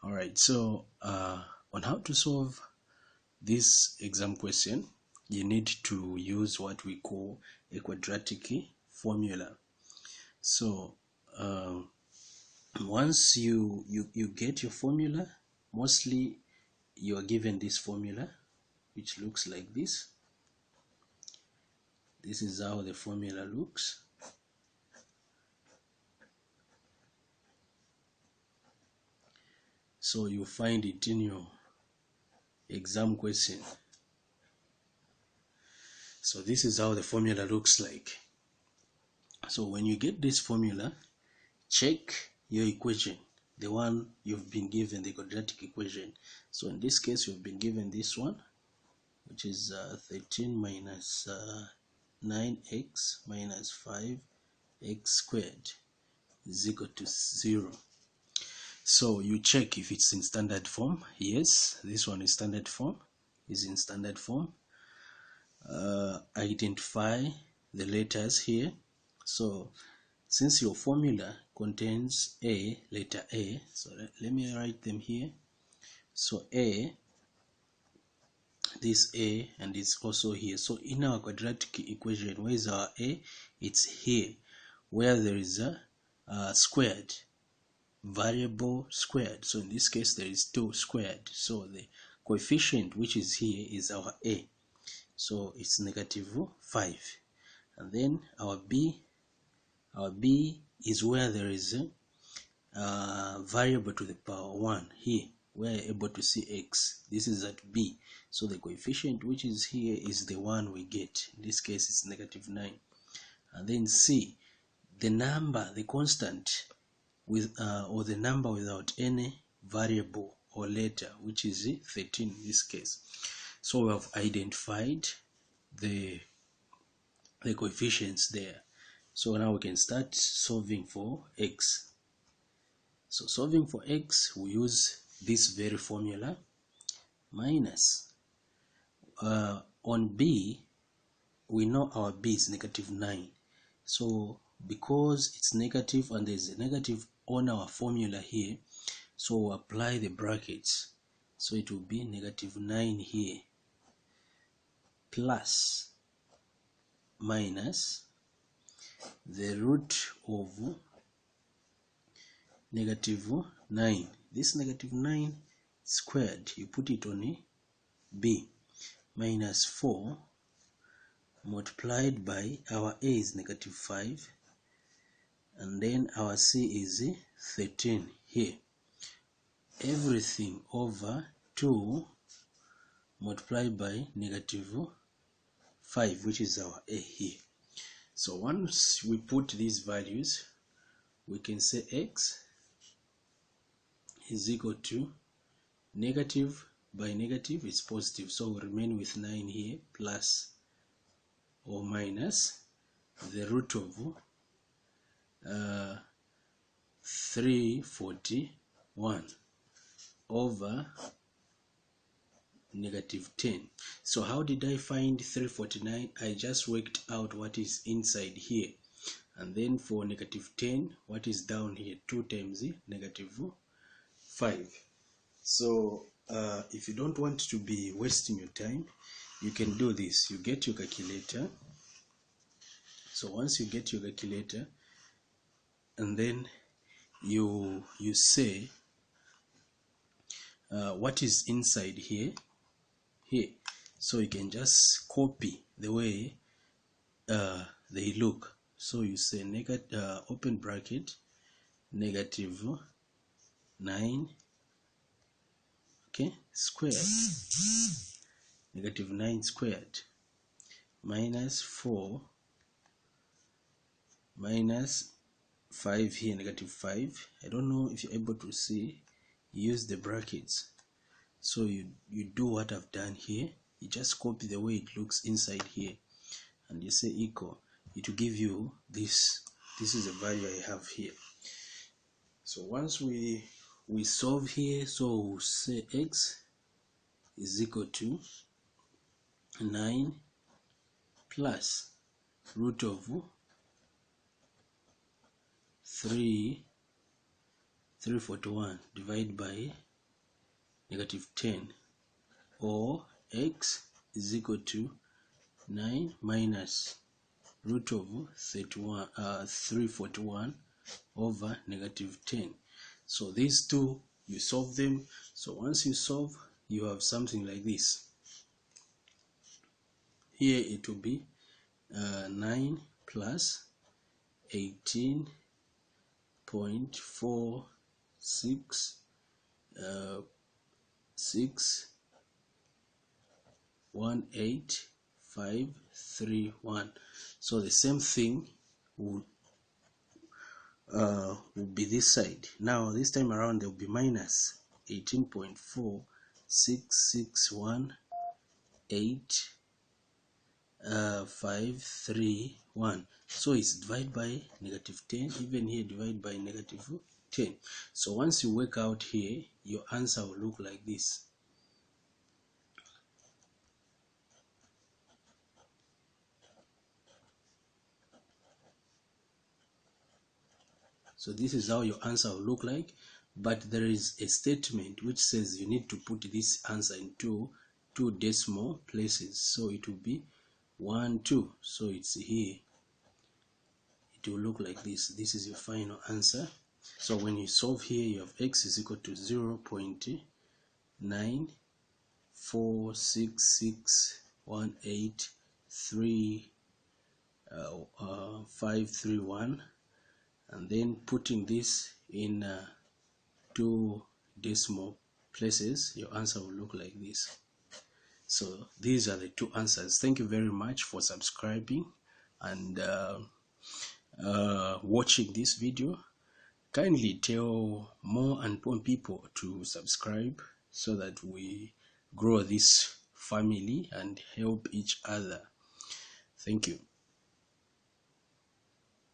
Alright, so on how to solve this exam question, you need to use what we call a quadratic formula. So once you get your formula, mostly you are given this formula which looks like this. This is how the formula looks. So you find it in your exam question. So this is how the formula looks like. So when you get this formula, check your equation, the one you've been given, the quadratic equation. So in this case, you've been given this one, which is 13 minus 9x minus 5x squared is equal to 0. So you check if it's in standard form. Yes, this one is standard form, is in standard form. Identify the letters here. So since your formula contains a, letter A, so let me write them here. So A, this A, and it's also here. So in our quadratic equation, where is our A? It's here, where there is a squared, variable squared. So in this case, there is 2 squared. So the coefficient which is here is our A. So it's -5. And then our B is where there is a variable to the power 1 here. We're able to see x. This is at B. So the coefficient which is here is the one we get. In this case, it's -9. And then C, the number, the constant with or the number without any variable or letter, which is 13 in this case. So we have identified the coefficients there. So now we can start solving for x. So solving for x, we use this very formula, minus on B, we know our B is -9. So because it's negative and there's a negative on our formula here, so we'll apply the brackets. So it will be -9 here, plus minus the root of -9. This -9 squared, you put it on B, minus 4 multiplied by our A is -5, and then our C is 13 here. Everything over 2 multiplied by -5, which is our A here. So once we put these values, we can say x is equal to negative by negative is positive, so we remain with 9 here, plus or minus the root of 341 over -10. So how did I find 349? I just worked out what is inside here, and then for -10, what is down here? 2 times -5. So if you don't want to be wasting your time, you can do this. You get your calculator. So once you get your calculator, and then you say what is inside here. So you can just copy the way they look. So you say open bracket -9, okay, squared, -9 squared, minus 4 minus 5 here, -5. I don't know if you're able to see. Use the brackets. So you do what I've done here. You just copy the way it looks inside here, and you say equal. It will give you this. This is the value I have here. So once we solve here, so we'll say x is equal to 9 plus root of 341 divided by negative 10, or x is equal to 9 minus root of 341 over negative 10. So these two, you solve them. So once you solve, you have something like this. Here it will be 9 plus 18.46 618,531. So the same thing will be this side. Now this time around there will be minus 18.4618,531. So it's divided by negative 10. Even here divide by negative 10. So once you work out here, your answer will look like this. So this is how your answer will look like, but there is a statement which says you need to put this answer into two decimal places. So it will be 1 2. So it's here. It will look like this. This is your final answer. So when you solve here, you have x is equal to 0.9466183531, and then putting this in two decimal places, your answer will look like this. So these are the two answers. Thank you very much for subscribing and watching this video. Kindly tell more and more people to subscribe so that we grow this family and help each other. Thank you.